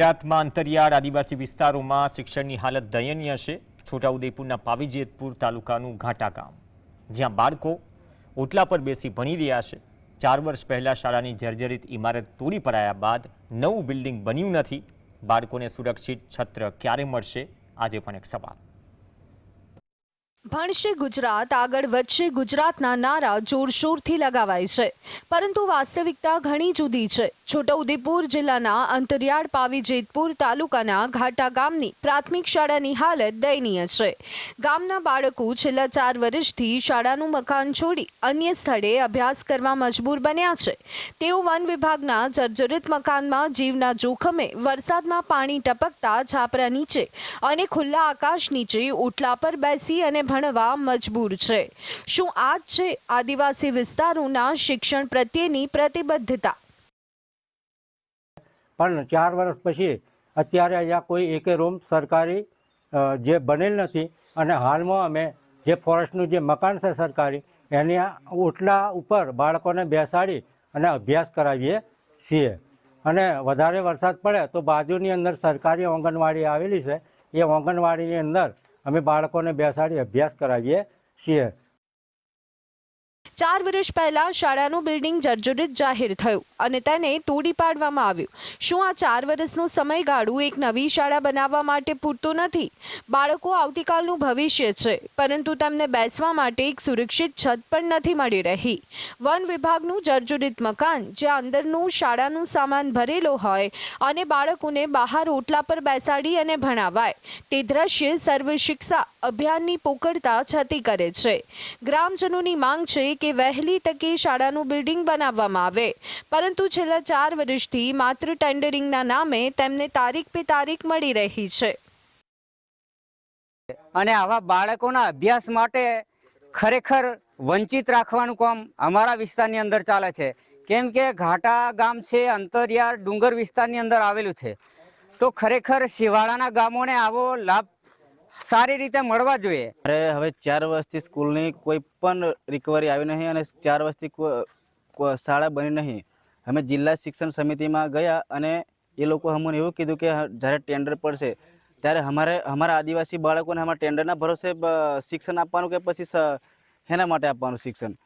ગુજરાતમાં અંતરિયાળ આદિવાસી વિસ્તારોમાં શિક્ષણની હાલત દયનીય છે। છોટાઉદેપુરના પાવીજેતપુર તાલુકાનું ઘાટા ગામ, જ્યાં બાળકો ઓટલા પર બેસી ભણી રહ્યા છે। 4 વર્ષ પહેલા શાળાની જર્જરિત ઇમારત તોડી પડાયા બાદ નવું બિલ્ડિંગ બન્યું નથી। બાળકોને સુરક્ષિત છત્ર ક્યારે મળશે, આજે પણ એક સવાલ। ભણશે ગુજરાત, આગળ વધશે ગુજરાતના નારા જોરશોરથી લગાવાય છે, પરંતુ વાસ્તવિકતા ઘણી જુદી છે। છોટાઉદેપુર જિલ્લાના અંતરિયાળ પાવીજેતપુર તાલુકાના ઘાટા ગામની પ્રાથમિક શાળાની હાલત દયનીય છે। ગામના બાળકો છેલ્લા 4 વર્ષથી શાળાનું મકાન છોડી અન્ય સ્થળે અભ્યાસ કરવા મજબૂર બન્યા છે। તેઓ વન વિભાગના જર્જરિત મકાનમાં જીવના જોખમે વરસાદમાં પાણી ટપકતા છાપરા નીચે અને ખુલ્લા આકાશ નીચે ઓટલા પર બેસી અને ભણવા મજબૂર છે। શું આ જ છે આદિવાસી વિસ્તારોના શિક્ષણ પ્રત્યેની પ્રતિબદ્ધતા? પણ 4 વર્ષ પછી અત્યારે અહીંયા કોઈ એકે રૂમ સરકારી જે બનેલ નથી, અને હાલમાં અમે જે ફોરેસ્ટનું જે મકાન છે સરકારી, એની ઓટલા ઉપર બાળકોને બેસાડી અને અભ્યાસ કરાવીએ છીએ। અને વધારે વરસાદ પડે તો બાજુની અંદર સરકારી આંગણવાડી આવેલી છે, એ આંગણવાડીની અંદર અમે બાળકોને બેસાડી અભ્યાસ કરાવીએ છીએ। 4 વર્ષ પહેલા શાળાનું બિલ્ડિંગ જર્જરિત જાહેર થયું અને તેને તોડી પાડવામાં આવ્યું। શું આ 4 વર્ષનો સમયગાળો એક નવી શાળા બનાવવા માટે પૂરતો નથી? બાળકો આવતીકાલનું ભવિષ્ય છે, પરંતુ તેમને બેસવા માટે એક સુરક્ષિત છત પણ નથી મળી રહી। વન વિભાગનું જર્જરિત મકાન, જ્યાં અંદરનું શાળાનું સામાન ભરેલો હોય અને બાળકોને બહાર ઓટલા પર બેસાડી અને ભણાવાય, તે દ્રશ્ય સર્વ શિક્ષા અભિયાનની પોકળતા છતી કરે છે। ગ્રામજનોની માંગ છે કે વહેલી તકે શાળાનું બિલ્ડિંગ બનાવવામાં આવે, પરંતુ છેલ્લા 4 વર્ષથી માત્ર ટેન્ડરિંગના નામે તેમને તારીખ પે તારીખ મળી રહી છે। અને આવા બાળકોના અભ્યાસ માટે ખરેખર વંચિત રાખવાનું કામ અમારા વિસ્તારની અંદર ચાલે છે, કેમ કે ઘાટા ગામ છે, અંતરિયાળ ડુંગર વિસ્તારની અંદર આવેલું છે, તો ખરેખર શિવાળાના ગામોને આવો લાભ સારી રીતે મળવા જોઈએ। અરે હવે 4 વર્ષથી સ્કૂલની કોઈ પણ રિકવરી આવી નહીં અને 4 વર્ષથી શાળા બની નહીં। અમે જિલ્લા શિક્ષણ સમિતિમાં ગયા અને એ લોકો અમને એવું કીધું કે જ્યારે ટેન્ડર પડશે ત્યારે અમારા આદિવાસી બાળકોને અમારા ટેન્ડરના ભરોસે શિક્ષણ આપવાનું કે પછી એના માટે આપવાનું શિક્ષણ।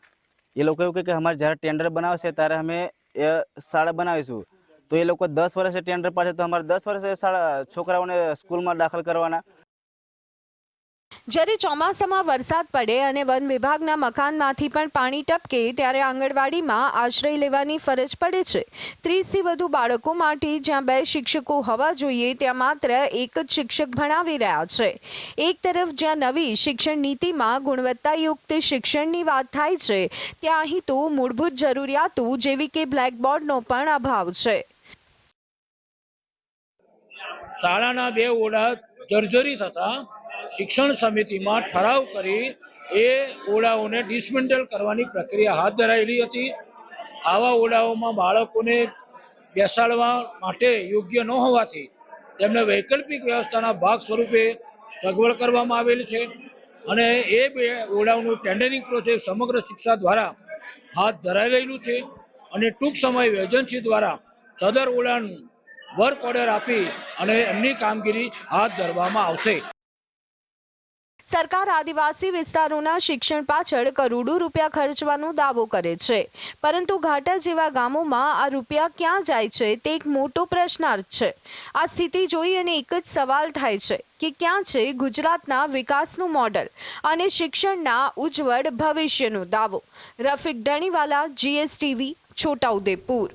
એ લોકો એવું કહે કે અમારે જ્યારે ટેન્ડર બનાવશે ત્યારે અમે એ શાળા બનાવીશું। તો એ લોકો 10 વર્ષે ટેન્ડર પાડશે તો અમારે 10 વર્ષે છોકરાઓને સ્કૂલમાં દાખલ કરવાના। જ્યારે ચોમાસામાં વરસાદ પડે અને વન વિભાગના મકાનમાંથી પણ પાણી ટપકે ત્યારે આંગણવાડીમાં આશ્રય લેવાની ફરજ પડે છે। 30થી વધુ બાળકો માટે જ્યાં 2 શિક્ષકો હોવા જોઈએ, ત્યાં માત્ર એક જ શિક્ષક ભણાવી રહ્યા છે। એક તરફ જ્યાં નવી શિક્ષણ નીતિમાં ગુણવત્તાયુક્ત શિક્ષણની વાત થાય છે, ત્યાં અહીં તો મૂળભૂત જરૂરિયાતો જેવી કે બ્લેકબોર્ડનો પણ અભાવ છે। શાળાના 2 ઓરડા જર્જરિત હતા। શિક્ષણ સમિતિમાં ઠરાવ કરી એ ઓરડાઓને ડિસમેન્ટલ કરવાની પ્રક્રિયા હાથ ધરાયેલી હતી। આવા ઓરડાઓમાં બાળકોને બેસાડવા માટે યોગ્ય ન હોવાથી તેમને વૈકલ્પિક વ્યવસ્થાના ભાગ સ્વરૂપે સગવડ કરવામાં આવેલી છે, અને એ 2 ઓરડાઓનું ટેન્ડરિંગ પ્રોસેસ સમગ્ર શિક્ષા દ્વારા હાથ ધરાયેલું છે, અને ટૂંક સમય એજન્સી દ્વારા સદર ઓરડાનું વર્ક ઓર્ડર આપી અને એમની કામગીરી હાથ ધરવામાં આવશે। સરકાર આદિવાસી વિસ્તારોના શિક્ષણ પાછળ કરોડો રૂપિયા ખર્ચવાનો દાવો કરે છે, પરંતુ ઘાટા જેવા ગામોમાં આ રૂપિયા ક્યાં જાય છે તે એક મોટો પ્રશ્નાર્થ છે। આ સ્થિતિ જોઈ અને એક જ સવાલ થાય છે કે ક્યાં છે ગુજરાતના વિકાસનું મોડલ અને શિક્ષણના ઉજ્જવળ ભવિષ્યનો દાવો? રફીક ડણીવાલા, GSTV, છોટાઉદેપુર।